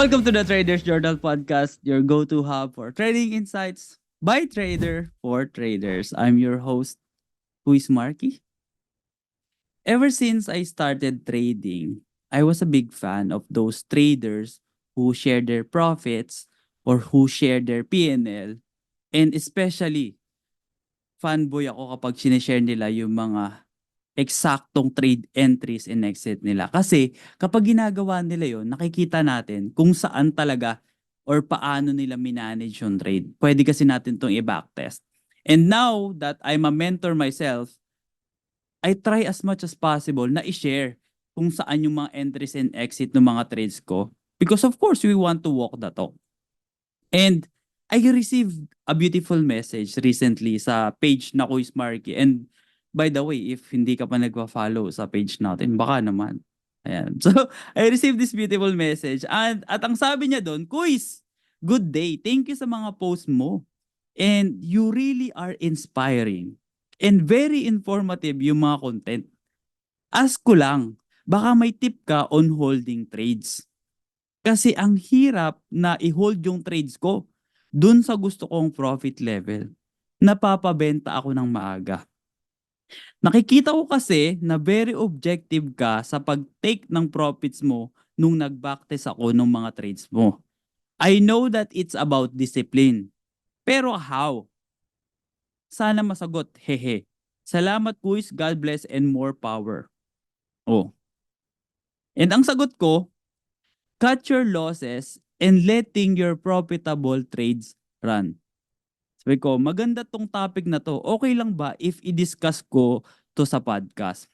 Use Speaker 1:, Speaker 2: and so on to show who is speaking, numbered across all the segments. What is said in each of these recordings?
Speaker 1: Welcome to the Traders Journal podcast, your go-to hub for trading insights by trader for traders. I'm your host, who is Marky. Ever since I started trading, I was a big fan of those traders who share their profits or who share their P&L. And especially, fanboy ako kapag sinishare nila yung mga eksaktong trade entries and exit nila. Kasi kapag ginagawa nila yon, nakikita natin kung saan talaga or paano nila minanage yung trade. Pwede kasi natin itong i-backtest. And now that I'm a mentor myself, I try as much as possible na i-share kung saan yung mga entries and exit ng mga trades ko. Because of course, we want to walk the talk. And I received a beautiful message recently sa page na Kuis Marky. And by the way, if hindi ka pa nagpa-follow sa page natin, baka naman. Ayan. So, I received this beautiful message. At ang sabi niya doon, Kuis, good day. Thank you sa mga post mo. And you really are inspiring. And very informative yung mga content. Ask ko lang, baka may tip ka on holding trades. Kasi ang hirap na i-hold yung trades ko dun sa gusto kong profit level. Napapabenta ako ng maaga. Nakikita ko kasi na very objective ka sa pag-take ng profits mo nung nag-backtest ako ng mga trades mo. I know that it's about discipline. Pero how? Sana masagot, hehe. Salamat kuis, God bless and more power. Oh. And ang sagot ko, cut your losses and letting your profitable trades run. Sabi ko, maganda tong topic na to. Okay lang ba if i-discuss ko to sa podcast?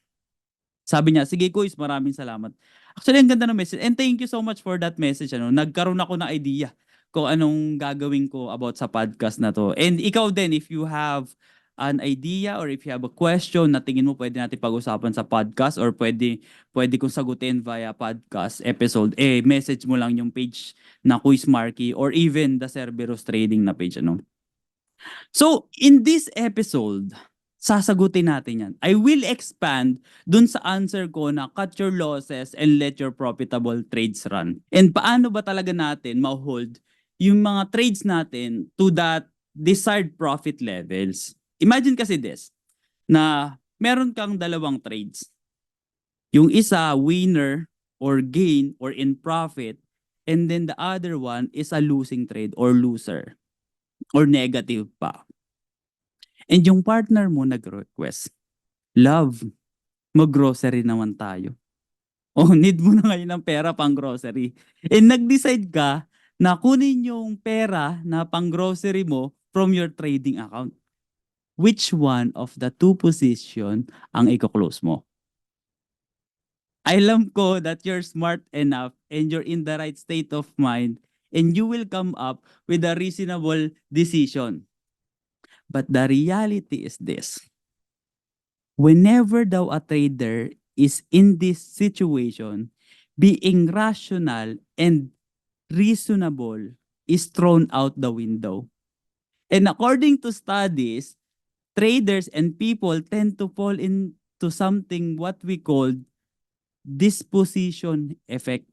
Speaker 1: Sabi niya, sige Kuis, maraming salamat. Actually, ang ganda ng message. And thank you so much for that message. Nagkaroon ako ng idea kung anong gagawin ko about sa podcast na to. And ikaw din, if you have an idea or if you have a question na tingin mo pwede natin pag-usapan sa podcast or pwede kong sagutin via podcast episode, message mo lang yung page na Quiz Marky or even the Cerberus Trading na page. So, in this episode, sasagutin natin yan. I will expand dun sa answer ko na cut your losses and let your profitable trades run. And paano ba talaga natin ma-hold yung mga trades natin to that desired profit levels? Imagine kasi this, na meron kang dalawang trades. Yung isa, winner or gain or in profit, and then the other one is a losing trade or loser or negative pa. And yung partner mo nag-request, love, mag-grocery naman tayo. O need mo na ngayon ng pera pang grocery. And nag-decide ka na kunin yung pera na pang grocery mo from your trading account. Which one of the two position ang i-close mo? Alam ko that you're smart enough and you're in the right state of mind and you will come up with a reasonable decision. But the reality is this. Whenever daw a trader is in this situation, being rational and reasonable is thrown out the window. And according to studies, traders and people tend to fall into something what we call disposition effect.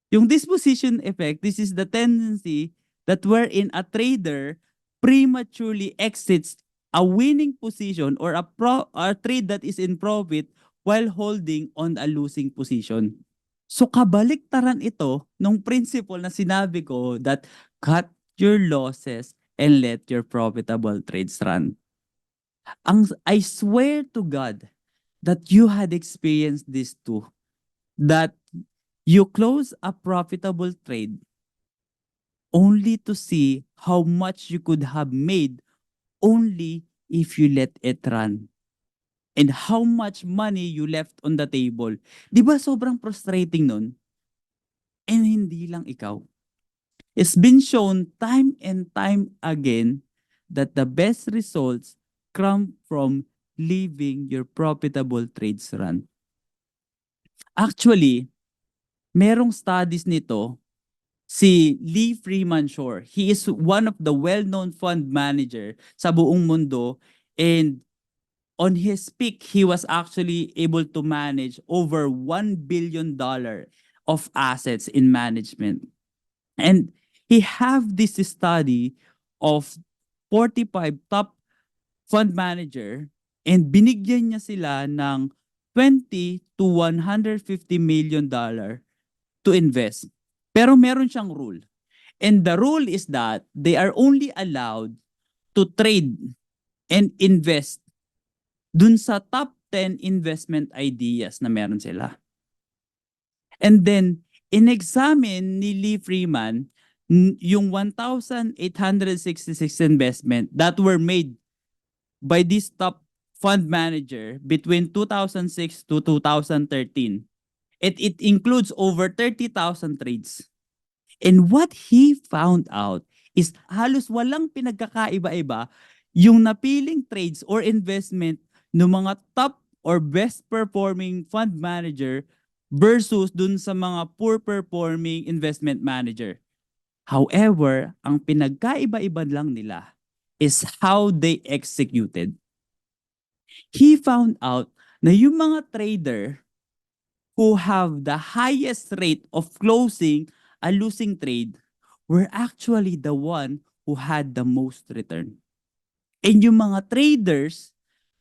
Speaker 1: Yung disposition effect, this is the tendency that wherein a trader prematurely exits a winning position or a trade that is in profit while holding on a losing position. So kabaliktaran ito nung principle na sinabi ko that cut your losses and let your profitable trades run. I swear to God that you had experienced this too. That you close a profitable trade only to see how much you could have made only if you let it run. And how much money you left on the table. Di ba sobrang frustrating nun? And hindi lang ikaw. It's been shown time and time again that the best results come from leaving your profitable trades run. Actually, merong studies nito si Lee Freeman Shore. He is one of the well-known fund manager sa buong mundo and on his peak, he was actually able to manage over $1 billion of assets in management. And he have this study of 45 top fund manager and binigyan niya sila ng 20 to 150 million dollar to invest. Pero meron siyang rule. And the rule is that they are only allowed to trade and invest dun sa top 10 investment ideas na meron sila. And then, in-examine ni Lee Freeman yung 1,866 investment that were made by this top fund manager between 2006 to 2013. It includes over 30,000 trades. And what he found out is halos walang pinagkakaiba-iba yung napiling trades or investment ng mga top or best performing fund manager versus dun sa mga poor performing investment manager. However, ang pinagkaiba-iba lang nila is how they executed. He found out na yung mga trader who have the highest rate of closing a losing trade were actually the one who had the most return. And yung mga traders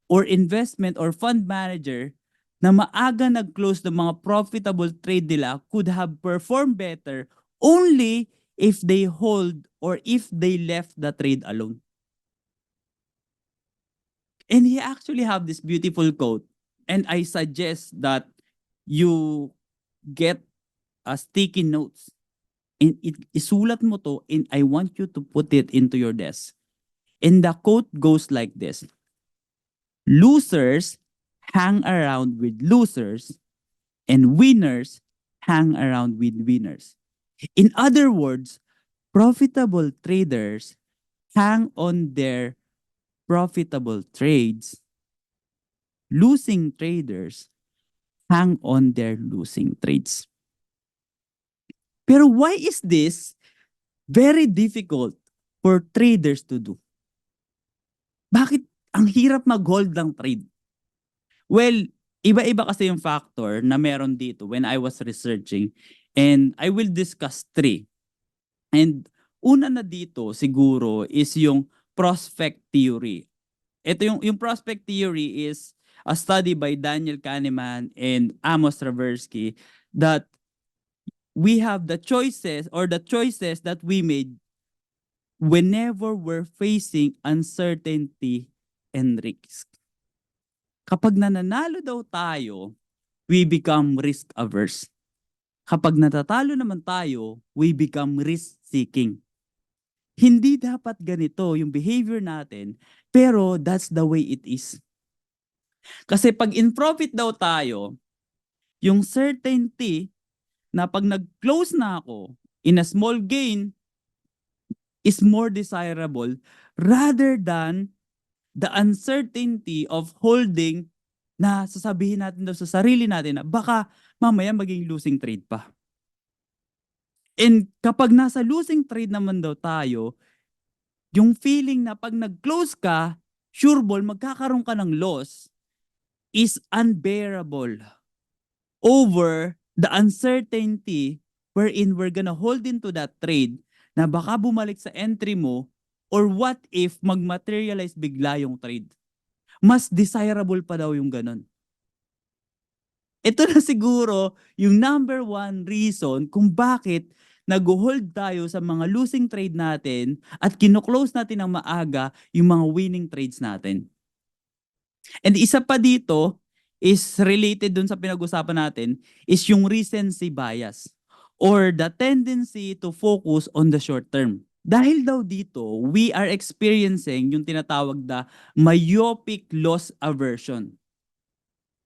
Speaker 1: or investment or fund manager na maaga nag-close ng mga profitable trade nila could have performed better only if they hold or if they left the trade alone. And he actually have this beautiful quote, and I suggest that you get a sticky notes and isulat mo to, and I want you to put it into your desk. And the quote goes like this: losers hang around with losers and winners hang around with winners. In other words, profitable traders hang on their profitable trades. Losing traders hang on their losing trades. Pero why is this very difficult for traders to do? Bakit ang hirap mag-hold ng trade? Well, iba-iba kasi yung factor na meron dito when I was researching, and I will discuss 3. And una na dito siguro is yung prospect theory. Ito yung prospect theory is a study by Daniel Kahneman and Amos Tversky that we have the choices that we made whenever we're facing uncertainty and risk. Kapag nananalo daw tayo, we become risk averse. Kapag natatalo naman tayo, we become risk seeking. Hindi dapat ganito yung behavior natin, pero that's the way it is. Kasi pag in profit daw tayo, yung certainty na pag nag-close na ako in a small gain is more desirable rather than the uncertainty of holding na sasabihin natin daw sa sarili natin na baka mamaya maging losing trade pa. And kapag nasa losing trade naman daw tayo, yung feeling na pag nag-close ka, sure ball, magkakaroon ka ng loss is unbearable over the uncertainty wherein we're gonna hold into that trade na baka bumalik sa entry mo or what if mag-materialize bigla yung trade. Mas desirable pa daw yung ganun. Ito na siguro yung number 1 reason kung bakit nag-hold tayo sa mga losing trade natin at kino-close natin ng maaga yung mga winning trades natin. And isa pa dito is related dun sa pinag-usapan natin is yung recency bias or the tendency to focus on the short term. Dahil daw dito, we are experiencing yung tinatawag na myopic loss aversion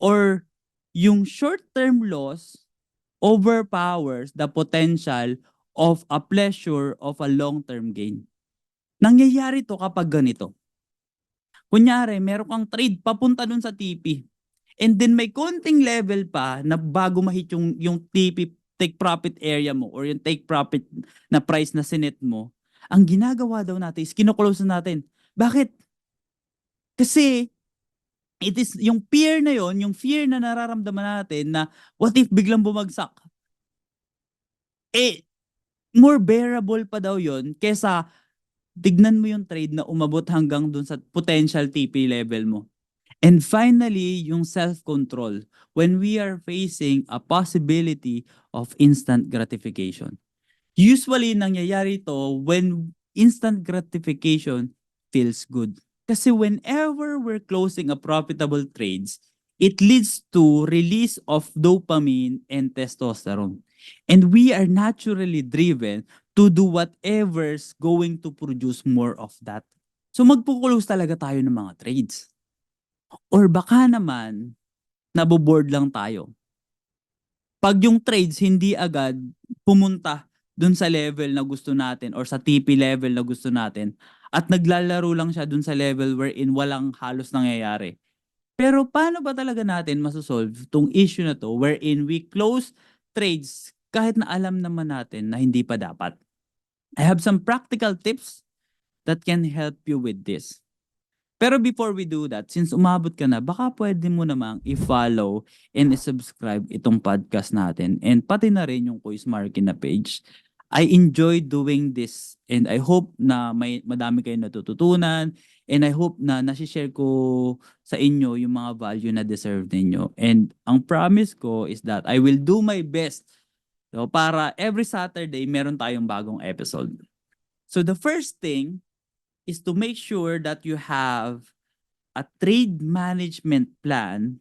Speaker 1: or yung short-term loss overpowers the potential of a pleasure of a long-term gain. Nangyayari to kapag ganito. Kunyari, meron kang trade papunta dun sa TP. And then may konting level pa na bago ma-hit yung TP take profit area mo or yung take profit na price na sinet mo, ang ginagawa daw natin is kino-close natin. Bakit? Kasi it is yung fear na yon, yung fear na nararamdaman natin na what if biglang bumagsak? Eh, more bearable pa daw yon kesa tignan mo yung trade na umabot hanggang dun sa potential TP level mo. And finally, yung self-control when we are facing a possibility of instant gratification. Usually, nangyayari to when instant gratification feels good. Kasi whenever we're closing a profitable trades, it leads to release of dopamine and testosterone. And we are naturally driven to do whatever's going to produce more of that. So magpo-close talaga tayo ng mga trades. Or baka naman, naboboard lang tayo. Pag yung trades hindi agad pumunta dun sa level na gusto natin or sa TP level na gusto natin at naglalaro lang siya dun sa level wherein walang halos nangyayari. Pero paano ba talaga natin masosolve tong issue na to wherein we close trades kahit na alam naman natin na hindi pa dapat? I have some practical tips that can help you with this. Pero before we do that, since umabot ka na, baka pwede mo namang i-follow and i-subscribe itong podcast natin and pati na rin yung Quiz Marky na page. I enjoy doing this and I hope na may madami kayong natututunan and I hope na nasi-share ko sa inyo yung mga value na deserve ninyo. And ang promise ko is that I will do my best so, para every Saturday meron tayong bagong episode. So the first thing is to make sure that you have a trade management plan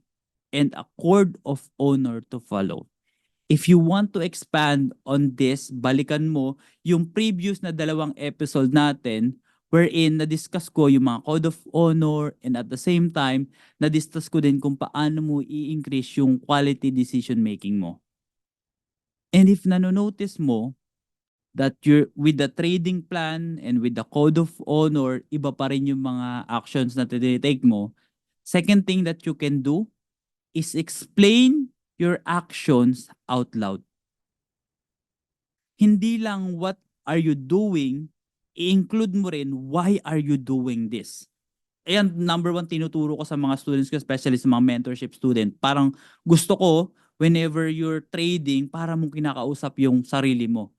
Speaker 1: and a code of honor to follow. If you want to expand on this, balikan mo yung previous na dalawang episode natin wherein na-discuss ko yung mga code of honor and at the same time, na-discuss ko din kung paano mo i-increase yung quality decision making mo. And if nanonotice mo, that you're with the trading plan and with the code of honor, iba pa rin yung mga actions na tinitake mo. Second thing that you can do is explain your actions out loud. Hindi lang what are you doing, i-include mo rin why are you doing this. Ayan, number one tinuturo ko sa mga students ko, especially sa mga mentorship student. Parang gusto ko, whenever you're trading, para mong kinakausap yung sarili mo.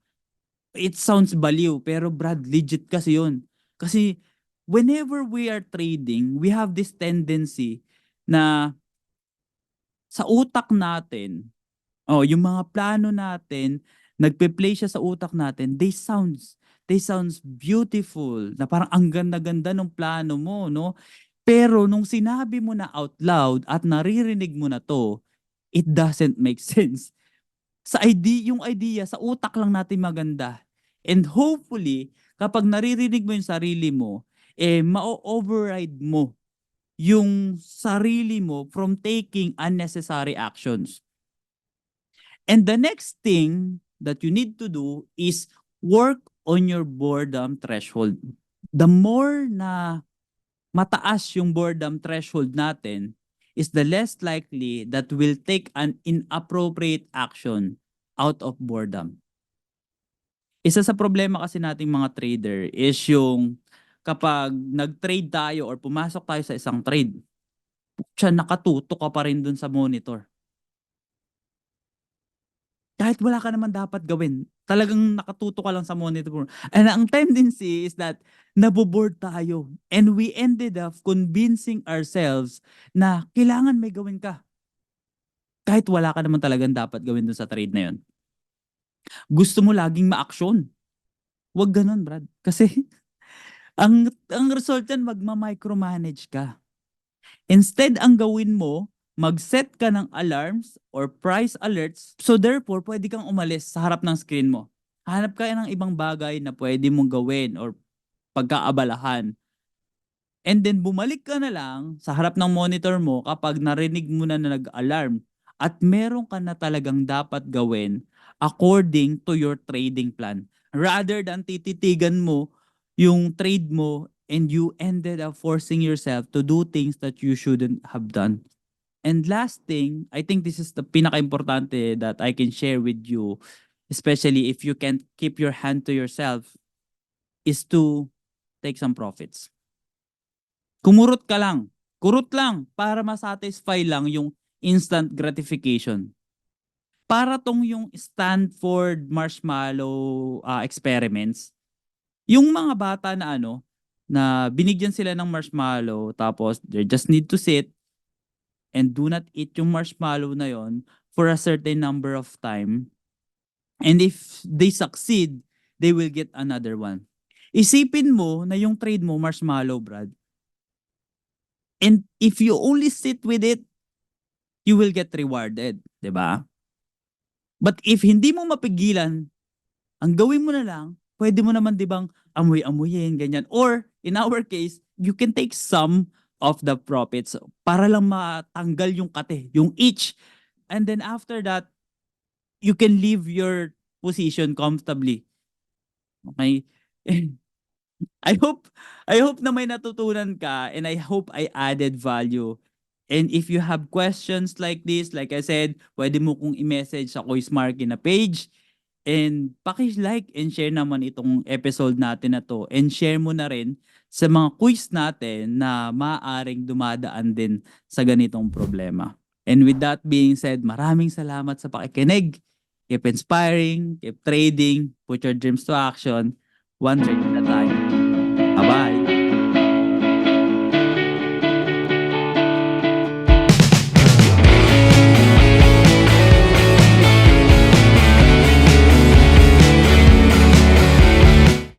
Speaker 1: It sounds baliw, pero Brad, legit kasi yun. Kasi whenever we are trading, we have this tendency na sa utak natin, yung mga plano natin, nagpe-play siya sa utak natin, they sounds beautiful, na parang ang ganda-ganda ng plano mo, no? Pero nung sinabi mo na out loud at naririnig mo na to, it doesn't make sense. Yung idea, sa utak lang natin maganda. And hopefully, kapag naririnig mo yung sarili mo, ma-override mo yung sarili mo from taking unnecessary actions. And the next thing that you need to do is work on your boredom threshold. The more na mataas yung boredom threshold natin, is the less likely that we'll take an inappropriate action out of boredom. Isa sa problema kasi nating mga trader is yung kapag nag-trade tayo or pumasok tayo sa isang trade, siya nakatutok ka pa rin dun sa monitor. Kahit wala ka naman dapat gawin, talagang nakatutok ka lang sa monitor. And ang tendency is that naboboard tayo and we ended up convincing ourselves na kailangan may gawin ka. Kahit wala ka naman talagang dapat gawin dun sa trade na yun. Gusto mo laging ma-action. Huwag ganun, Brad. Kasi ang result yan, magma-micromanage ka. Instead, ang gawin mo, mag-set ka ng alarms or price alerts. So therefore, pwede kang umalis sa harap ng screen mo. Hanap ka ng ibang bagay na pwede mong gawin or pagkaabalahan. And then bumalik ka na lang sa harap ng monitor mo kapag narinig mo na nag-alarm at meron ka na talagang dapat gawin according to your trading plan. Rather than tititigan mo yung trade mo and you ended up forcing yourself to do things that you shouldn't have done. And last thing, I think this is the pinaka-importante that I can share with you, especially if you can't keep your hand to yourself, is to take some profits. Kumurot ka lang. Kurot lang para masatisfy lang yung instant gratification. para tong yung Stanford marshmallow experiments. Yung mga bata na na binigyan sila ng marshmallow tapos they just need to sit and do not eat yung marshmallow na yon for a certain number of time. And if they succeed, they will get another one. Isipin mo na yung trade mo marshmallow, Brad. And if you only sit with it, you will get rewarded, 'di ba? But if hindi mo mapigilan, ang gawin mo na lang, pwede mo naman 'di bang amoy-amoyin ganyan. Or in our case, you can take some of the profits para lang matanggal yung kate, yung itch. And then after that, you can leave your position comfortably. Okay? I hope na may natutunan ka and I hope I added value. And if you have questions like this, like I said, pwede mo kong i-message sa Quiz Marky na page. And paki-like and share naman itong episode natin na to. And share mo na rin sa mga quiz natin na maaaring dumadaan din sa ganitong problema. And with that being said, maraming salamat sa pakikinig. Keep inspiring, keep trading, put your dreams to action, one trade at a time.